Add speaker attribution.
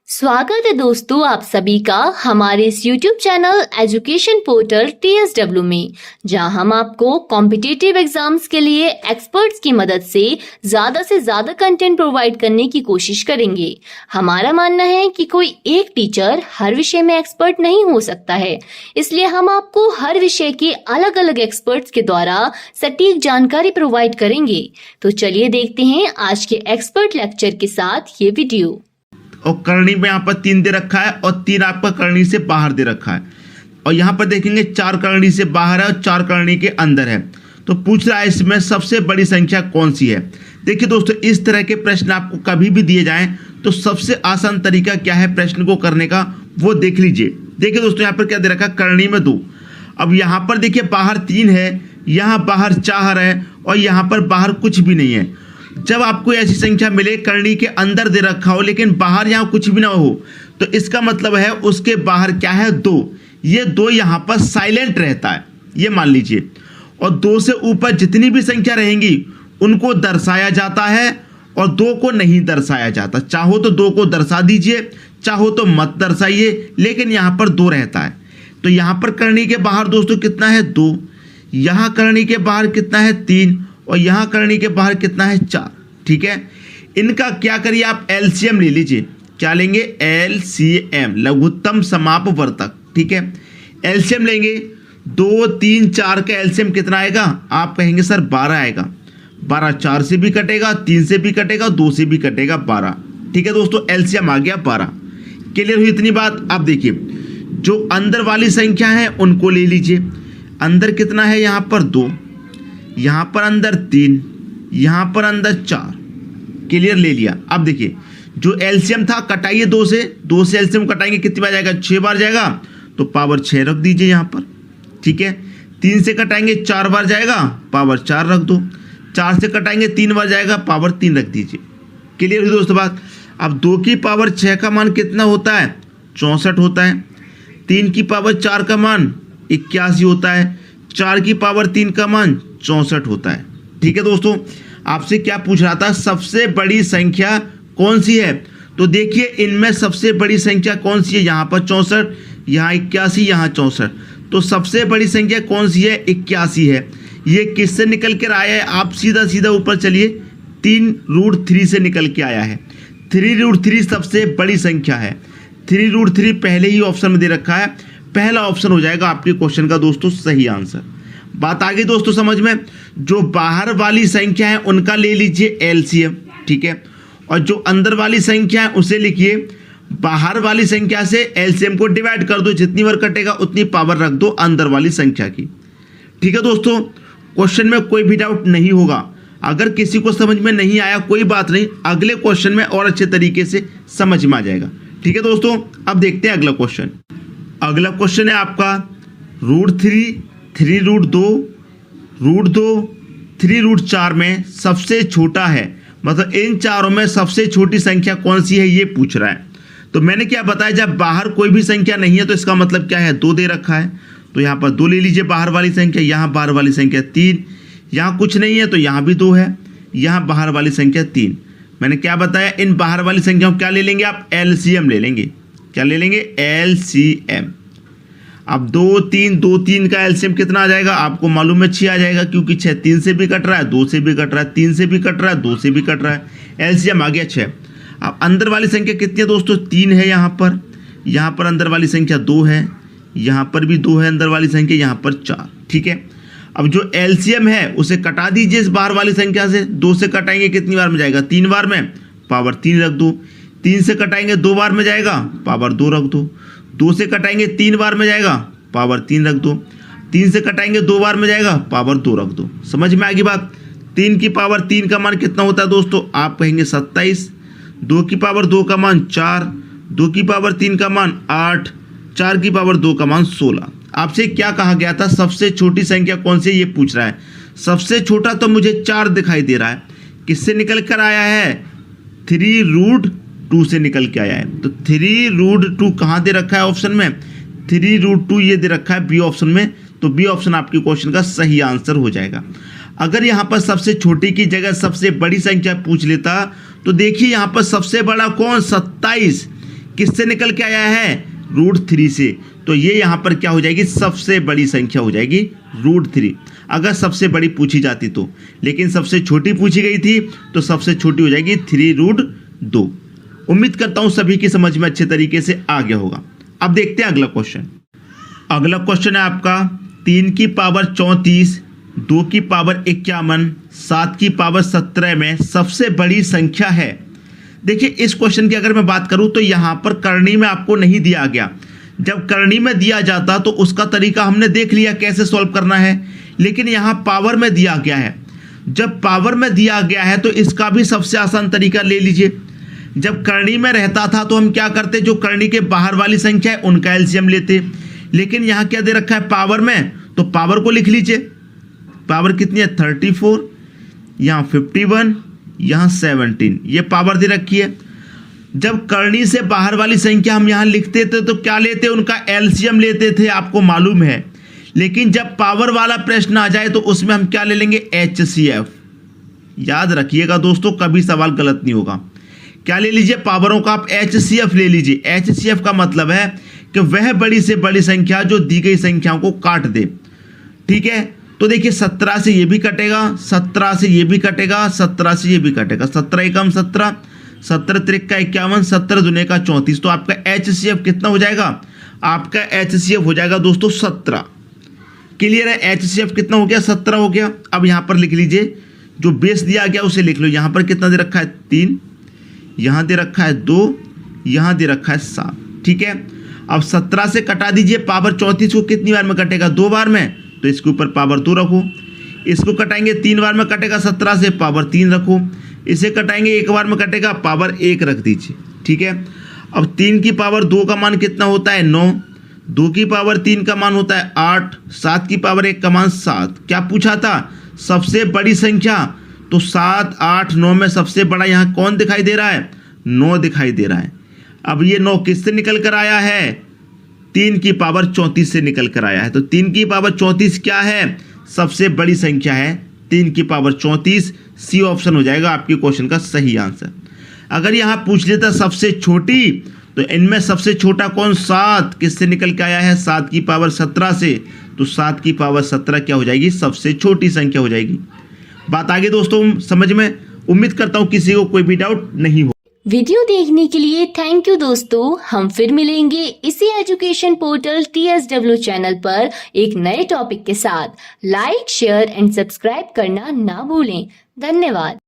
Speaker 1: स्वागत है दोस्तों आप सभी का हमारे इस YouTube channel education portal TSW में, जहां हम आपको कॉम्पिटिटिव एग्जाम्स के लिए एक्सपर्ट्स की मदद से ज्यादा कंटेंट प्रोवाइड करने की कोशिश करेंगे। हमारा मानना है कि कोई एक टीचर हर विषय में एक्सपर्ट नहीं हो सकता है, इसलिए हम आपको हर विषय के अलग अलग एक्सपर्ट्स के द्वारा सटीक जानकारी प्रोवाइड करेंगे। तो चलिए देखते हैं आज के एक्सपर्ट लेक्चर के साथ ये वीडियो।
Speaker 2: और करनी में यहाँ पर 3 दे रखा है और 3 आपका करनी से बाहर दे रखा है, और यहाँ पर देखेंगे 4 करनी से बाहर है और 4 करनी के अंदर है। तो पूछ रहा है इसमें सबसे बड़ी संख्या कौन सी है। देखिए दोस्तों, इस तरह के प्रश्न आपको कभी भी दिए जाएं तो सबसे आसान तरीका क्या है प्रश्न को करने का, वो देख लीजिए। देखिए दोस्तों, यहाँ पर क्या दे रखा है, करनी में 2। अब यहाँ पर देखिए बाहर 3 है, यहाँ बाहर 4 है और यहाँ पर बाहर कुछ भी नहीं है। जब आपको ऐसी संख्या मिले करनी के अंदर दे रखा हो लेकिन बाहर यहाँ कुछ भी ना हो, तो इसका मतलब है उसके बाहर क्या है, 2। ये 2 यहाँ पर साइलेंट रहता है, ये मान लीजिए। और 2 से ऊपर जितनी भी संख्या रहेंगी उनको दर्शाया जाता है और 2 को नहीं दर्शाया जाता। चाहो तो 2 को दर्शा दीजिए, चाहो तो मत दर्शाइए, लेकिन यहाँ पर 2 रहता है। तो यहाँ पर करनी के बाहर दोस्तों कितना है, 2। यहाँ करनी के बाहर कितना है, 3। और यहाँ करनी के बाहर कितना है, 4। ठीक है, इनका क्या करिए आप एलसीएम ले लीजिए। क्या लेंगे, एलसीएम, लघुत्तम समापवर्तक। ठीक है, एलसीएम लेंगे। 2, 3, 4 का एलसीएम कितना आएगा, आप कहेंगे सर 12 आएगा। 12 4 से भी कटेगा, 3 से भी कटेगा, 2 से भी कटेगा, 12। ठीक है दोस्तों, एलसीएम आ गया 12। क्लियर हुई इतनी बात। अब देखिए जो अंदर वाली संख्या है उनको ले लीजिए। अंदर कितना है, यहाँ पर 2, यहाँ पर अंदर 3, यहाँ पर अंदर 4। क्लियर, ले लिया। अब देखिए जो एलसीएम था कटाइए 2 से एलसीएम कटाएंगे कितनी बार जाएगा, 6 बार जाएगा, तो पावर 6 रख दीजिए यहाँ पर। ठीक है, 3 से कटाएंगे 4 बार जाएगा, पावर 4 रख दो। 4 से कटाएंगे 3 बार जाएगा, पावर 3 रख दीजिए। क्लियर हुई दोस्तों बात। अब 2 की पावर 6 का मान कितना होता है, 64 होता है। 3 की पावर 4 का मान 81 होता है। 4 की पावर 3 का मान 64 होता है। ठीक है दोस्तों, आपसे क्या पूछ रहा था, सबसे बड़ी संख्या कौन सी है। तो देखिए इनमें सबसे बड़ी संख्या कौन सी है, यहाँ पर 64, यहाँ 81, यहाँ 64। तो सबसे बड़ी संख्या कौन सी है, 81 है। ये किससे निकल कर आया है, आप सीधा ऊपर चलिए, 3√3 से निकल के आया है। 3√3 सबसे बड़ी संख्या है। 3√3 पहले ही ऑप्शन में दे रखा है, पहला ऑप्शन हो जाएगा आपके क्वेश्चन का दोस्तों सही आंसर। बात आ गई दोस्तों समझ में। जो बाहर वाली संख्या है उनका ले लीजिए एलसीएम। ठीक है, और जो अंदर वाली संख्या है उसे लिखिए। बाहर वाली संख्या से एलसीएम को डिवाइड कर दो, जितनी बार कटेगा उतनी पावर रख दो अंदर वाली संख्या की। ठीक है दोस्तों, क्वेश्चन में कोई भी डाउट नहीं होगा। अगर किसी को समझ में नहीं आया कोई बात नहीं, अगले क्वेश्चन में और अच्छे तरीके से समझ में आ जाएगा। ठीक है दोस्तों, अब देखते हैं अगला क्वेश्चन। अगला क्वेश्चन है आपका √3, 3√2, √2, 3√4 में सबसे छोटा है, मतलब इन चारों में सबसे छोटी संख्या कौन सी है ये पूछ रहा है। तो मैंने क्या बताया, जब बाहर कोई भी संख्या नहीं है तो इसका मतलब क्या है, 2 दे रखा है, तो यहाँ पर 2 ले लीजिए बाहर वाली संख्या। यहाँ बाहर वाली संख्या 3, यहाँ कुछ नहीं है तो यहाँ भी 2 है, यहाँ बाहर वाली संख्या 3। मैंने क्या बताया, इन बाहर वाली संख्याओं क्या ले लेंगे आप, एलसीएम ले लेंगे। क्या ले लेंगे, एलसीएम। अब 2, 3 का एलसीएम कितना आ जाएगा, आपको मालूम है 6 आ जाएगा, क्योंकि 6 3 से भी कट रहा है, 2 से भी कट रहा है, 3 से भी कट रहा है, 2 से भी कट रहा है, एलसीएम आ गया 6। अब अंदर वाली संख्या कितनी है दोस्तों, 3 है यहाँ पर अंदर वाली संख्या 2 है, यहाँ पर भी 2 है अंदर वाली संख्या, यहाँ पर 4। ठीक है, अब जो एलसीएम है उसे कटा दीजिए इस बाहर वाली संख्या से। 2 से कटाएंगे कितनी बार में जाएगा, 3 बार में, पावर 3 रख दो। 3 से कटाएंगे 2 बार में जाएगा, पावर 2 रख दो। 2 से कटाएंगे 3 बार में जाएगा, पावर 3 रख दो। 3 से कटाएंगे 2 बार में जाएगा, पावर 2 रख दो। समझ में आ गई बात। 3 की पावर 3 का मान कितना होता है दोस्तों, आप कहेंगे 27। 2 की पावर 2 का मान 4, 2 की पावर 3 का मान 8, 4 की पावर 2 का मान 16। आपसे क्या कहा गया था, सबसे छोटी संख्या कौन सी ये पूछ रहा है। सबसे छोटा तो मुझे 4 दिखाई दे रहा है। किससे निकल कर आया है, 3√2 से निकल के आया है। तो 3√2 कहाँ दे रखा है ऑप्शन में, 3√2 ये दे रखा है बी ऑप्शन में। तो बी ऑप्शन आपके क्वेश्चन का सही आंसर हो जाएगा। अगर यहाँ पर सबसे छोटी की जगह सबसे बड़ी संख्या पूछ लेता तो देखिए यहाँ पर सबसे बड़ा कौन, 27। किससे निकल के आया है? √3 से। तो ये यहाँ पर क्या हो जाएगी? सबसे बड़ी संख्या हो जाएगी √3, अगर सबसे बड़ी पूछी जाती तो। लेकिन सबसे छोटी पूछी गई थी तो सबसे छोटी हो जाएगी 3√2। उम्मीद करता हूँ सभी की समझ में अच्छे तरीके से आ गया होगा। अब देखते हैं अगला क्वेश्चन। अगला क्वेश्चन है आपका 3 की पावर 34, 2 की पावर 51, 7 की पावर 17 में सबसे बड़ी संख्या है। देखिए इस क्वेश्चन की अगर मैं बात करूं तो यहां पर करनी में आपको नहीं दिया गया। जब करनी में दिया जाता तो उसका तरीका हमने देख लिया कैसे सॉल्व करना है, लेकिन यहां पावर में दिया गया है। जब पावर में दिया गया है तो इसका भी सबसे आसान तरीका ले लीजिए। जब करनी में रहता था तो हम क्या करते, जो करनी के बाहर वाली संख्या है उनका एलसीएम लेते। लेकिन यहां क्या दे रखा है पावर में, तो पावर को लिख लीजिए। पावर कितनी है? 34, यहां 51, यहां 17, ये पावर दे रखी है। जब करनी से बाहर वाली संख्या हम यहां लिखते थे तो क्या लेते, उनका एलसीएम लेते थे, आपको मालूम है। लेकिन जब पावर वाला प्रश्न आ जाए तो उसमें हम क्या ले लेंगे? HCF। याद रखिएगा दोस्तों, कभी सवाल गलत नहीं होगा। क्या ले लीजिए? पावरों का आप HCF ले लीजिए। HCF का मतलब है कि वह बड़ी से बड़ी संख्या जो दी गई संख्याओं को काट दे। ठीक है, तो देखिए 17 से ये भी कटेगा, 17 से ये भी कटेगा, 17 से ये भी कटेगा। 17 एकम 17, 17 त्रिक का 51, 17 दुने का 34। तो आपका HCF कितना हो जाएगा? आपका HCF हो जाएगा दोस्तों 17। क्लियर है? HCF कितना हो गया? 17 हो गया। अब यहाँ पर लिख लीजिए, जो बेस दिया गया उसे लिख लो। यहाँ पर कितना दे रखा है? 3, यहाँ दे रखा है 2, यहाँ दे रखा है 7। ठीक है, अब 17 से कटा दीजिए। पावर 34 को कितनी बार में कटेगा? 2 बार में, तो इसके ऊपर पावर 2 रखो। इसको कटाएंगे 3 बार में कटेगा 17 से, पावर 3 रखो। इसे कटाएंगे 1 बार में कटेगा, पावर 1 रख दीजिए। ठीक है, अब 3 की पावर 2 का मान कितना होता है? 9, 2 की पावर 3 का मान होता है 8, 7 की पावर 1 का मान 7। क्या पूछा था? सबसे बड़ी संख्या। तो 7, 8, 9 में सबसे बड़ा यहाँ कौन दिखाई दे रहा है? 9 दिखाई दे रहा है। अब ये 9 किससे निकल कर आया है? 3 की पावर 34 से निकल कर आया है। तो 3 की पावर 34 क्या है? सबसे बड़ी संख्या है 3 की पावर 34। सी ऑप्शन हो जाएगा आपके क्वेश्चन का सही आंसर। अगर यहाँ पूछ लेता सबसे छोटी, तो इनमें सबसे छोटा कौन? 7 किससे निकल के आया है? 7 की पावर 17 से। तो 7 की पावर 17 क्या हो जाएगी? सबसे छोटी संख्या हो जाएगी। बात आगे दोस्तों समझ में। उम्मीद करता हूँ किसी को कोई भी डाउट नहीं हो।
Speaker 1: वीडियो देखने के लिए थैंक यू दोस्तों। हम फिर मिलेंगे इसी एजुकेशन पोर्टल TSW चैनल पर एक नए टॉपिक के साथ। लाइक, शेयर एंड सब्सक्राइब करना ना भूलें। धन्यवाद।